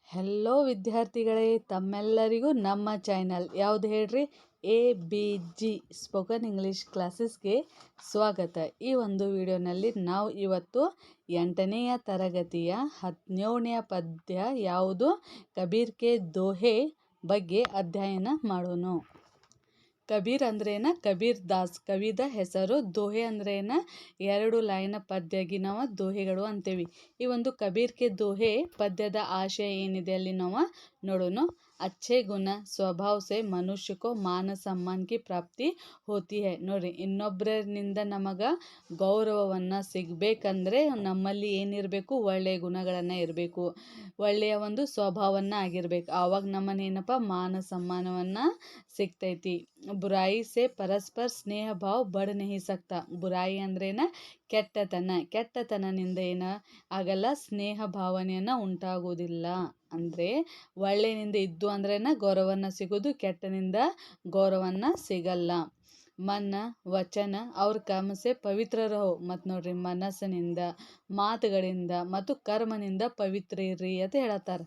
Hello ವಿದ್ಯಾರ್ಥಿಗಳೇ, ತಮ್ಮೆಲ್ಲರಿಗೂ ನಮ್ಮ ಚಾನಲ್ ಯಾವುದು ಹೇಳ್ರಿ, ABG ಸ್ಪೋಕನ್ ಇಂಗ್ಲೀಷ್ ಕ್ಲಾಸಸ್ಗೆ ಸ್ವಾಗತ. ಈ ಒಂದು ವಿಡಿಯೋನಲ್ಲಿ ನಾವು ಇವತ್ತು 8ನೆಯ ತರಗತಿಯ 17ನೆಯ ಪದ್ಯ ಯಾವುದು, ಕಬೀರ್ ಕೆ ದೋಹೆ ಬಗ್ಗೆ ಅಧ್ಯಯನ ಮಾಡೋಣ. ಕಬೀರ್ ಅಂದ್ರೇನ, ಕಬೀರ್ ದಾಸ್ ಕವಿದ ಹೆಸರು. ದೋಹೆ ಅಂದ್ರೇನ, 2 ಲೈನ್ ಪದ್ಯಗಿ ನಾವು ದೋಹೆಗಳು ಅಂತೇವಿ. ಈ ಒಂದು ಕಬೀರ್ ಕೆ ದೋಹೆ ಪದ್ಯದ ಆಶಯ ಏನಿದೆ ಅಲ್ಲಿ ನಾವು ನೋಡೋಣ. अच्छे गुण स्वभाव से मनुष्य को मान सम्मान की ಪ್ರಾಪ್ತಿ ಹೋತಿ ಹೈ. ನೋಡ್ರಿ, ಇನ್ನೊಬ್ಬರಿಂದ ನಮಗೆ ಗೌರವವನ್ನು ಸಿಗಬೇಕಂದ್ರೆ ನಮ್ಮಲ್ಲಿ ಏನಿರಬೇಕು, ಒಳ್ಳೆಯ ಗುಣಗಳನ್ನು ಇರಬೇಕು, ಒಳ್ಳೆಯ ಒಂದು ಸ್ವಭಾವವನ್ನು ಆಗಿರ್ಬೇಕು. ಆವಾಗ ನಮ್ಮನ್ನೇನಪ್ಪ ಮಾನ ಸಮ್ಮಾನವನ್ನು ಸಿಗ್ತೈತಿ. ಬುರಾಯಿ ಸೆ ಪರಸ್ಪರ ಸ್ನೇಹ ಭಾವ ಬಡ್ ನಹಿ ಸಕ್ತಾ. ಬುರಾಯಿ ಅಂದ್ರೇನ, ಕೆಟ್ಟತನದಿಂದ ಏನ ಆಗಲ್ಲ, ಸ್ನೇಹ ಭಾವನೆಯನ್ನು ಉಂಟಾಗೋದಿಲ್ಲ. ಅಂದರೆ ಒಳ್ಳೆಯನಿಂದ ಇದ್ದು ಅಂದ್ರೇನ ಗೌರವನ ಸಿಗೋದು, ಕೆಟ್ಟನಿಂದ ಗೌರವನ ಸಿಗಲ್ಲ. ಮನ ವಚನ ಅವ್ರ ಕರ್ಮಸೆ ಪವಿತ್ರ ರಹೋ. ಮತ್ತು ನೋಡ್ರಿ, ಮನಸ್ಸಿನಿಂದ, ಮಾತುಗಳಿಂದ ಮತ್ತು ಕರ್ಮನಿಂದ ಪವಿತ್ರ ಇರ್ರಿ ಅಂತ ಹೇಳತ್ತಾರ.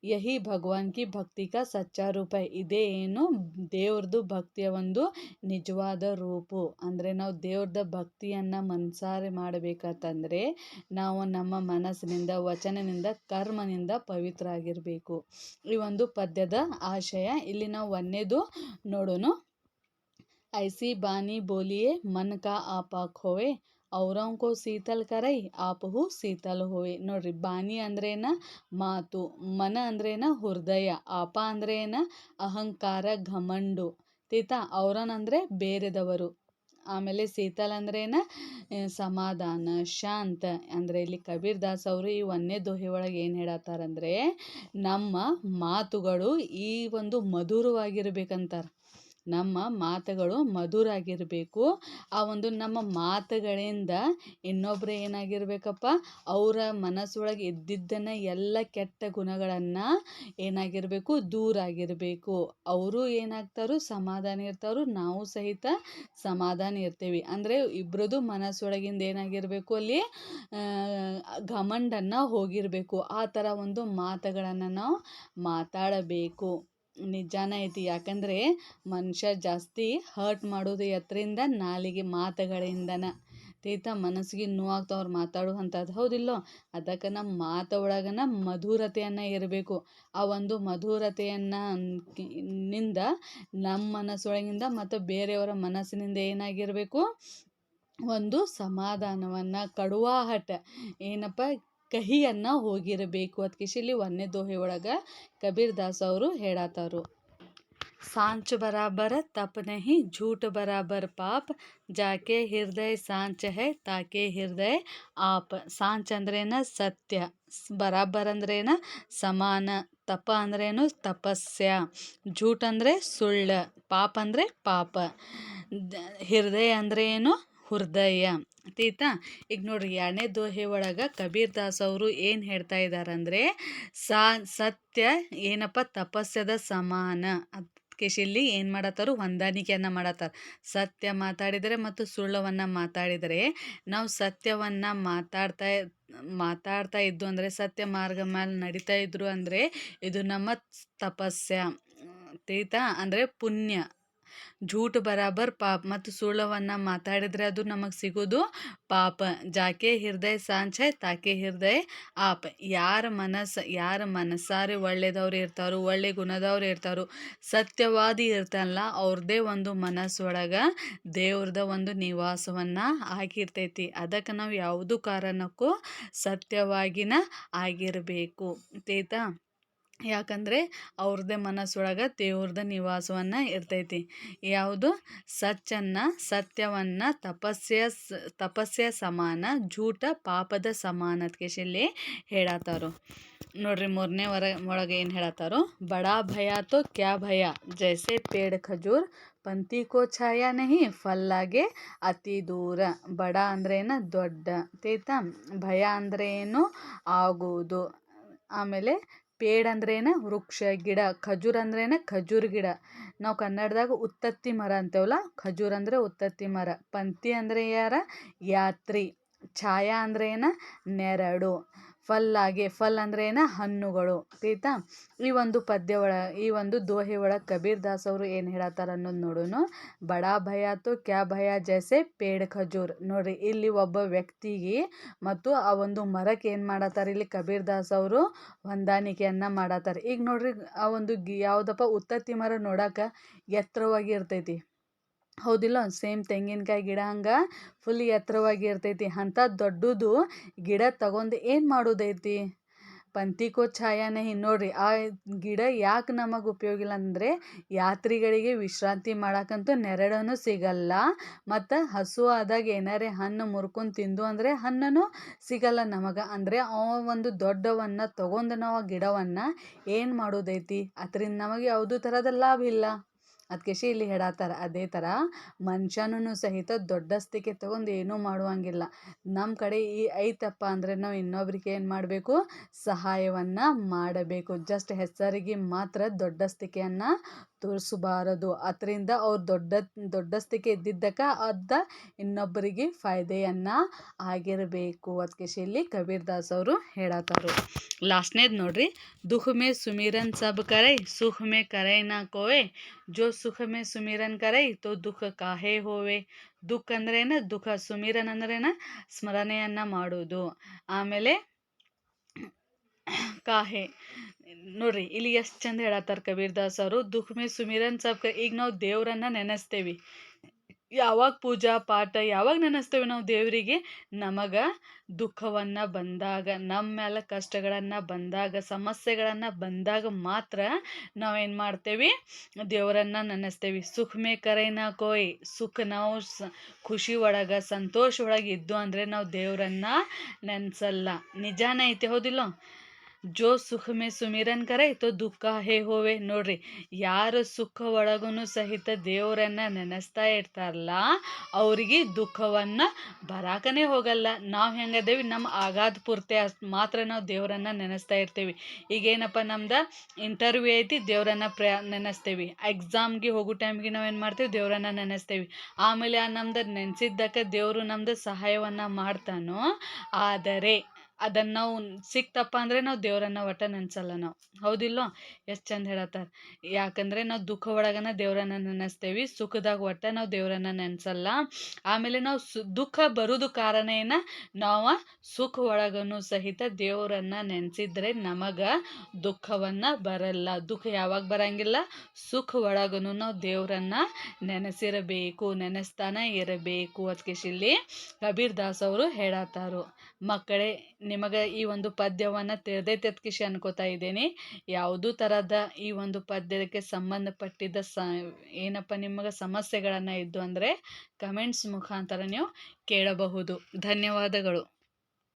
ಯಹಿ ಭಗವಾನ್ ಕಿ ಭಕ್ತಿ ಕಾ ಸಚ್ಚಾ ರೂಪ. ಇದೇ ಏನು ದೇವ್ರದ್ದು ಭಕ್ತಿಯ ಒಂದು ನಿಜವಾದ ರೂಪು. ಅಂದರೆ ನಾವು ದೇವ್ರದ ಭಕ್ತಿಯನ್ನು ಮನಸಾರೆ ಮಾಡಬೇಕಂತಂದರೆ ನಾವು ನಮ್ಮ ಮನಸ್ಸಿನಿಂದ, ವಚನನಿಂದ, ಕರ್ಮನಿಂದ ಪವಿತ್ರ ಆಗಿರಬೇಕು. ಈ ಒಂದು ಪದ್ಯದ ಆಶಯ ಇಲ್ಲಿ ನಾವು ಒಂದೇದು ನೋಡೋಣ. ಐಸಿ ಬಾನಿ ಬೋಲಿಯೇ ಮನ್ ಕಾ ಆಪಾಕ್ ಹೋವೆ, ಔರೋಂ ಕೋ ಶೀತಲ್ ಕರೈ ಆಪಹು ಶೀತಲ್ ಹೋವೆ. ನೋಡ್ರಿ, ಬಾನಿ ಅಂದ್ರೇನ ಮಾತು, ಮನ ಅಂದ್ರೇನ ಹೃದಯ, ಆಪ ಅಂದ್ರೇನ ಅಹಂಕಾರ, ಘಮಂಡು, ತೀತಾ. ಔರನ್ ಅಂದರೆ ಬೇರೆದವರು. ಆಮೇಲೆ ಶೀತಲ್ ಅಂದ್ರೇನ ಸಮಾಧಾನ, ಶಾಂತ. ಅಂದರೆ ಇಲ್ಲಿ ಕಬೀರ್ ದಾಸ್ ಅವರು ಈ ಒಂದೇ ದೋಹೆ ಒಳಗೆ ಏನು ಹೇಳತ್ತಾರಂದರೆ, ನಮ್ಮ ಮಾತುಗಳು ಈ ಒಂದು ಮಧುರವಾಗಿರ್ಬೇಕಂತಾರೆ. ನಮ್ಮ ಮಾತುಗಳು ಮಧುರ ಆಗಿರಬೇಕು. ಆ ಒಂದು ನಮ್ಮ ಮಾತುಗಳಿಂದ ಇನ್ನೊಬ್ಬರು ಏನಾಗಿರ್ಬೇಕಪ್ಪ, ಅವರ ಮನಸ್ಸೊಳಗೆ ಇದ್ದಿದ್ದನ್ನು ಎಲ್ಲ ಕೆಟ್ಟ ಗುಣಗಳನ್ನು ಏನಾಗಿರಬೇಕು, ದೂರ ಆಗಿರಬೇಕು. ಅವರು ಏನಾಗ್ತಾರೋ ಸಮಾಧಾನ ಇರ್ತಾರೋ, ನಾವು ಸಹಿತ ಸಮಾಧಾನ ಇರ್ತೀವಿ. ಅಂದರೆ ಇಬ್ಬರದು ಮನಸ್ಸೊಳಗಿಂದ ಏನಾಗಿರಬೇಕು, ಅಲ್ಲಿ ಘಮಂಡನ್ನು ಹೋಗಿರಬೇಕು. ಆ ಥರ ಒಂದು ಮಾತುಗಳನ್ನು ನಾವು ಮಾತಾಡಬೇಕು. ನಿಜಾನ ಐತಿ. ಯಾಕಂದರೆ ಮನುಷ್ಯ ಜಾಸ್ತಿ ಹರ್ಟ್ ಮಾಡೋದು ಎತ್ತರಿಂದ, ನಾಲಿಗೆ ಮಾತುಗಳಿಂದನ. ತೀತ ಮನಸ್ಸಿಗೆ ನೋವಾಗ್ತವ್ರು ಮಾತಾಡುವಂಥದ್ದು, ಹೌದಿಲ್ಲೋ? ಅದಕ್ಕೆ ನಮ್ಮ ಮಾತು ಒಳಗನ ಮಧುರತೆಯನ್ನು ಇರಬೇಕು. ಆ ಒಂದು ಮಧುರತೆಯನ್ನು ನಿಂದ ನಮ್ಮ ಮನಸ್ಸೊಳಗಿಂದ ಮತ್ತು ಬೇರೆಯವರ ಮನಸ್ಸಿನಿಂದ ಏನಾಗಿರಬೇಕು, ಒಂದು ಸಮಾಧಾನವನ್ನು, ಕಡುವಾಹಟ ಏನಪ್ಪ, ಕಹಿಯನ್ನು ಹೋಗಿರಬೇಕು. ಅದಕ್ಕೆ ಇಲ್ಲಿ ಒಂದೇ ದೋಹೆ ಒಳಗೆ ಕಬೀರ್ ದಾಸ್ ಅವರು ಹೇಳತ್ತಾರು. सांच बराबर तप नहीं, झूठ बराबर पाप, जाके हृदय सांच है ताके हृदय आप. सांच ಅಂದ್ರೇನ ಸತ್ಯ, ಬರಾಬರ್ ಅಂದ್ರೇನ ಸಮಾನ, ತಪ ಅಂದ್ರೇನು ತಪಸ್ಯ, ಝೂಟ್ ಅಂದರೆ ಸುಳ್ಳು, ಪಾಪ ಅಂದರೆ ಪಾಪ, ಹೃದಯ ಅಂದ್ರೆ ಏನು ಹೃದಯ. ತೀತಾ. ಈಗ ನೋಡ್ರಿ, 2ನೇ ದೋಹೆ ಒಳಗೆ ಕಬೀರ್ ದಾಸ್ ಅವರು ಏನು ಹೇಳ್ತಾ ಇದ್ದಾರಂದರೆ, ಸತ್ಯ ಏನಪ್ಪ ತಪಸ್ಯದ ಸಮಾನ. ಇಲ್ಲಿ ಏನು ಮಾಡತ್ತಾರು, ಹೊಂದಾಣಿಕೆಯನ್ನು ಮಾಡತ್ತಾರ. ಸತ್ಯ ಮಾತಾಡಿದರೆ ಮತ್ತು ಸುಳ್ಳವನ್ನು ಮಾತಾಡಿದರೆ, ನಾವು ಸತ್ಯವನ್ನು ಮಾತಾಡ್ತಾ ಇದ್ದು ಅಂದರೆ, ಸತ್ಯ ಮಾರ್ಗ ಮೇಲೆ ನಡೀತಾ ಇದ್ರು ಅಂದರೆ ಇದು ನಮ್ಮ ತಪಸ್ಯ. ತೀತಾ ಅಂದರೆ ಪುಣ್ಯ. ಝೂಟ್ ಬರಾಬರ್ ಪಾಪ, ಮತ್ತು ಸುಳ್ಳವನ್ನು ಮಾತಾಡಿದರೆ ಅದು ನಮಗೆ ಸಿಗೋದು ಪಾಪ. ಜಾಕೆ ಹೃದಯ ಸಾಂಚ ತಾಕೆ ಹೃದಯ ಆಪ್. ಯಾರ ಮನಸ್ಸಾರೆ ಒಳ್ಳೆಯದವ್ರು ಇರ್ತಾರೋ, ಒಳ್ಳೆ ಗುಣದವ್ರು ಇರ್ತಾರೋ, ಸತ್ಯವಾದಿ ಇರ್ತಾರಲ್ಲ, ಅವ್ರದ್ದೇ ಒಂದು ಮನಸ್ಸೊಳಗೆ ದೇವ್ರದ ಒಂದು ನಿವಾಸವನ್ನು ಆಗಿರ್ತೈತಿ. ಅದಕ್ಕೆ ನಾವು ಯಾವುದೂ ಕಾರಣಕ್ಕೂ ಸತ್ಯವಾಗಿನ ಆಗಿರಬೇಕು. ತೀತಾ. ಯಾಕಂದರೆ ಅವ್ರದ್ದೇ ಮನಸ್ಸೊಳಗೆ ದೇವ್ರದ ನಿವಾಸವನ್ನು ಇರ್ತೈತಿ. ಯಾವುದು ಸತ್ಯವನ್ನು ತಪಸ್ಯ ಸಮಾನ, ಝೂಟ ಪಾಪದ ಸಮಾನ ಅದಕ್ಕೆ ಇಲ್ಲಿ ಹೇಳತ್ತಾರು. ನೋಡ್ರಿ, 3ನೇ ಒಳಗೆ ಏನು ಹೇಳತ್ತಾರೋ, ಬಡಾ ಭಯ ತೋ ಕ್ಯಾ ಭಯ, ಜೈಸೆ ಪೇಡ್ ಖಜೂರ್, ಪಂಥಿ ಕೋ ಛಾಯಾ ನಹಿ, ಫಲ್ ಲಾಗೆ ಅತಿ ದೂರ. ಬಡ ಅಂದ್ರೇನ ದೊಡ್ಡ, ತೀತಾ. ಭಯ ಅಂದ್ರೆ ಏನು, ಆಗುವುದು. ಆಮೇಲೆ ಪೇಡ್ ಅಂದ್ರೇನ ವೃಕ್ಷ, ಗಿಡ. ಖಜೂರ್ ಅಂದ್ರೇನ ಖಜೂರ್ ಗಿಡ. ನಾವು ಕನ್ನಡದಾಗ ಉತ್ತತ್ತಿ ಮರ ಅಂತೇವಲ್ಲ, ಖಜೂರ್ ಅಂದರೆ ಉತ್ತತ್ತಿ ಮರ. ಪಂಥಿ ಅಂದರೆ ಯಾರ, ಯಾತ್ರಿ. ಛಾಯಾ ಅಂದ್ರೆ ಏನ, ನೆರಳು. ಫಲ್ಲಾಗೆ, ಫಲ್ ಅಂದ್ರೆ ಏನ ಹಣ್ಣುಗಳು. ಆಯ್ತಾ? ಈ ಒಂದು ದೋಹೆ ಒಳಗೆ ಕಬೀರ್ ದಾಸ್ ಅವರು ಏನು ಹೇಳತ್ತಾರ ಅನ್ನೋದು ನೋಡೋಣ. ಬಡಾ ಭಯ ತೋ ಕ್ಯಾ ಭಯ ಜೈಸೆ ಪೇಡ್ ಖಜೂರ್. ನೋಡ್ರಿ, ಇಲ್ಲಿ ಒಬ್ಬ ವ್ಯಕ್ತಿಗೆ ಮತ್ತು ಆ ಒಂದು ಮರಕ್ಕೆ ಏನು ಮಾಡತ್ತಾರ ಇಲ್ಲಿ ಕಬೀರ್ ದಾಸ್ ಅವರು ಹೊಂದಾಣಿಕೆಯನ್ನ ಮಾಡತ್ತಾರ. ಈಗ ನೋಡ್ರಿ, ಆ ಒಂದು ಯಾವುದಪ್ಪ ಉತ್ತತ್ತಿ ಮರ ನೋಡಾಕ ಎತ್ತರವಾಗಿ ಇರ್ತೈತಿ, ಹೌದಿಲ್ಲ? ಸೇಮ್ ತೆಂಗಿನಕಾಯಿ ಗಿಡ ಹಂಗೆ ಫುಲ್ ಎತ್ತರವಾಗಿ ಇರ್ತೈತಿ. ಅಂಥ ದೊಡ್ಡದು ಗಿಡ ತಗೊಂಡು ಏನು ಮಾಡೋದೈತಿ? ಪಂಥಿಕೋ ಛಾಯಾ ನಹಿ. ನೋಡ್ರಿ, ಆ ಗಿಡ ಯಾಕೆ ನಮಗೆ ಉಪಯೋಗ ಇಲ್ಲ ಅಂದರೆ, ಯಾತ್ರಿಗಳಿಗೆ ವಿಶ್ರಾಂತಿ ಮಾಡಕ್ಕಂತೂ ನೆರಳನ್ನು ಸಿಗಲ್ಲ, ಮತ್ತು ಹಸು ಆದಾಗ ಏನಾರೇ ಹಣ್ಣು ಮುರ್ಕೊಂಡು ತಿಂದು ಅಂದರೆ ಹಣ್ಣು ಸಿಗಲ್ಲ ನಮಗೆ. ಅಂದರೆ ಅವ ಒಂದು ದೊಡ್ಡವನ್ನ ತಗೊಂಡು ನಾವು ಆ ಗಿಡವನ್ನು ಏನು ಮಾಡೋದೈತಿ? ಅದರಿಂದ ನಮಗೆ ಯಾವುದೂ ಥರದ ಲಾಭ ಇಲ್ಲ. ಅದಕ್ಕೆ ಇಲ್ಲಿ ಹೇಳತ್ತಾರ. ಅದೇ ಥರ ಮನುಷ್ಯನೂ ಸಹಿತ ದೊಡ್ಡಸ್ತಿಕೆ ತಗೊಂಡು ಏನೂ ಮಾಡುವಂಗಿಲ್ಲ. ನಮ್ಮ ಕಡೆ ಐತಪ್ಪ ಅಂದರೆ ನಾವು ಇನ್ನೊಬ್ರಿಗೆ ಏನು ಮಾಡಬೇಕು? ಸಹಾಯವನ್ನು ಮಾಡಬೇಕು. ಜಸ್ಟ್ ಹೆಸರಿಗೆ ಮಾತ್ರ ದೊಡ್ಡಸ್ತಿಕೆಯನ್ನು ತೋರಿಸಬಾರದು. ಅದರಿಂದ ಅವ್ರು ದೊಡ್ಡಸ್ತಿಕೆ ಇದ್ದಿದ್ದಕ್ಕೆ ಇನ್ನೊಬ್ಬರಿಗೆ ಫಾಯ್ದೆಯನ್ನು ಆಗಿರಬೇಕು. ಅದಕ್ಕೆ ಇಲ್ಲಿ ಕಬೀರ್ ದಾಸ್ ಅವರು ಹೇಳತ್ತಾರು. ಲಾಸ್ಟ್ನೇದು ನೋಡ್ರಿ, ದುಃಖ ಮೇ ಸುಮಿರನ್ ಸಬ್ ಕರೈ, ಸುಖ ಮೇ ಕರೈ ನಾ ಕೋವೆ, ಜೋ ಸುಖ ಮೇ ಸುಮಿರನ್ ಕರೈ ತೋ ದುಃಖ ಕಾಹೇ ಹೋವೆ. ದುಃಖ ಅಂದ್ರೇನ? ದುಃಖ. ಸುಮಿರನ್ ಅಂದ್ರೇನ? ಸ್ಮರಣೆಯನ್ನ ಮಾಡೋದು. ಆಮೇಲೆ ಕಾಹೆ. ನೋಡ್ರಿ, ಇಲ್ಲಿ ಎಷ್ಟು ಚಂದ ಹೇಳತ್ತಾರ ಕಬೀರ್ ದಾಸ್ ಅವರು. ದುಃಖ ಮೇ ಸುಮಿರನ್ ಸಬ್. ಈಗ ನಾವು ದೇವ್ರನ್ನ ನೆನೆಸ್ತೇವಿ. ಯಾವಾಗ ಪೂಜಾ ಪಾಠ ಯಾವಾಗ ನೆನೆಸ್ತೇವೆ ನಾವು ದೇವರಿಗೆ? ನಮಗೆ ದುಃಖವನ್ನು ಬಂದಾಗ, ನಮ್ಮ ಮೇಲೆ ಕಷ್ಟಗಳನ್ನು ಬಂದಾಗ, ಸಮಸ್ಯೆಗಳನ್ನು ಬಂದಾಗ ಮಾತ್ರ ನಾವೇನು ಮಾಡ್ತೇವೆ? ದೇವರನ್ನು ನೆನೆಸ್ತೇವೆ. ಸುಖ ಮೇ ಕರೈನಾ ಕೋಯ್. ಸುಖ ನಾವು ಖುಷಿ ಒಳಗೆ, ಸಂತೋಷ ಒಳಗೆ ಇದ್ದು ಅಂದರೆ ನಾವು ದೇವರನ್ನು ನೆನೆಸಲ್ಲ. ನಿಜಾನೇ ಐತಿ, ಹೌದಿಲ್ಲ? ಜೋ ಸುಖ ಮೇ ಸುಮಿರನ್ ಕರೈ ತೋ ದುಃಖ ಹೇ ಹೋವೆ. ನೋಡ್ರಿ, ಯಾರು ಸುಖ ಒಳಗೂ ಸಹಿತ ದೇವರನ್ನು ನೆನೆಸ್ತಾ ಇರ್ತಾರಲ್ಲ, ಅವ್ರಿಗೆ ದುಃಖವನ್ನು ಬರಾಕನೇ ಹೋಗಲ್ಲ. ನಾವು ಹೆಂಗದೇವಿ? ನಮ್ಮ ಆಗಾದ ಪೂರ್ತಿ ಮಾತ್ರ ನಾವು ದೇವರನ್ನು ನೆನೆಸ್ತಾ ಇರ್ತೀವಿ. ಈಗೇನಪ್ಪ, ನಮ್ದು ಇಂಟರ್ವ್ಯೂ ಐತಿ, ದೇವರನ್ನು ನೆನೆಸ್ತೇವೆ. ಎಕ್ಸಾಮ್ಗೆ ಹೋಗೋ ಟೈಮ್ಗೆ ನಾವೇನು ಮಾಡ್ತೀವಿ? ದೇವರನ್ನು ನೆನೆಸ್ತೇವೆ. ಆಮೇಲೆ ನಮ್ದು ನೆನೆಸಿದ್ದಕ್ಕೆ ದೇವರು ನಮ್ದು ಸಹಾಯವನ್ನು ಮಾಡ್ತಾನೋ. ಆದರೆ ಅದನ್ನು ನಾವು ಸಿಕ್ತಪ್ಪ ಅಂದರೆ ನಾವು ದೇವರನ್ನು ಒಟ್ಟ ನೆನೆಸಲ್ಲ ನಾವು, ಹೌದಿಲ್ಲೋ? ಎಷ್ಟು ಚಂದ ಹೇಳತ್ತಾರ. ಯಾಕಂದರೆ ನಾವು ದುಃಖ ಒಳಗನ ದೇವರನ್ನು ನೆನೆಸ್ತೇವೆ, ಸುಖದಾಗ ಒಟ್ಟ ನಾವು ದೇವರನ್ನು ನೆನೆಸಲ್ಲ. ಆಮೇಲೆ ನಾವು ದುಃಖ ಬರೋದು ಕಾರಣ ಏನ? ನಾವು ಸುಖ ಒಳಗನು ಸಹಿತ ದೇವರನ್ನು ನೆನೆಸಿದ್ರೆ ನಮಗೆ ದುಃಖವನ್ನು ಬರಲ್ಲ. ದುಃಖ ಯಾವಾಗ ಬರಂಗಿಲ್ಲ? ಸುಖ ಒಳಗೂ ನಾವು ದೇವರನ್ನು ನೆನೆಸಿರಬೇಕು, ನೆನೆಸ್ತಾನೆ ಇರಬೇಕು. ಅದಕ್ಕೆ ಇಲ್ಲಿ ಕಬೀರ್ ದಾಸ್ ಅವರು ಹೇಳತ್ತಾರು. ಮಕ್ಕಳೇ, ನಿಮಗೆ ಈ ಒಂದು ಪದ್ಯವನ್ನು ತಿಳಿದೈತೆ ಅದಕ್ಕೆ ಅನ್ಕೋತಾ ಇದ್ದೀನಿ. ಯಾವುದೂ ಥರದ ಈ ಒಂದು ಪದ್ಯಕ್ಕೆ ಸಂಬಂಧಪಟ್ಟಿದ್ದ ಏನಪ್ಪ ನಿಮಗೆ ಸಮಸ್ಯೆಗಳನ್ನು ಇದ್ದು ಅಂದರೆ ಕಮೆಂಟ್ಸ್ ಮುಖಾಂತರ ನೀವು ಕೇಳಬಹುದು. ಧನ್ಯವಾದಗಳು.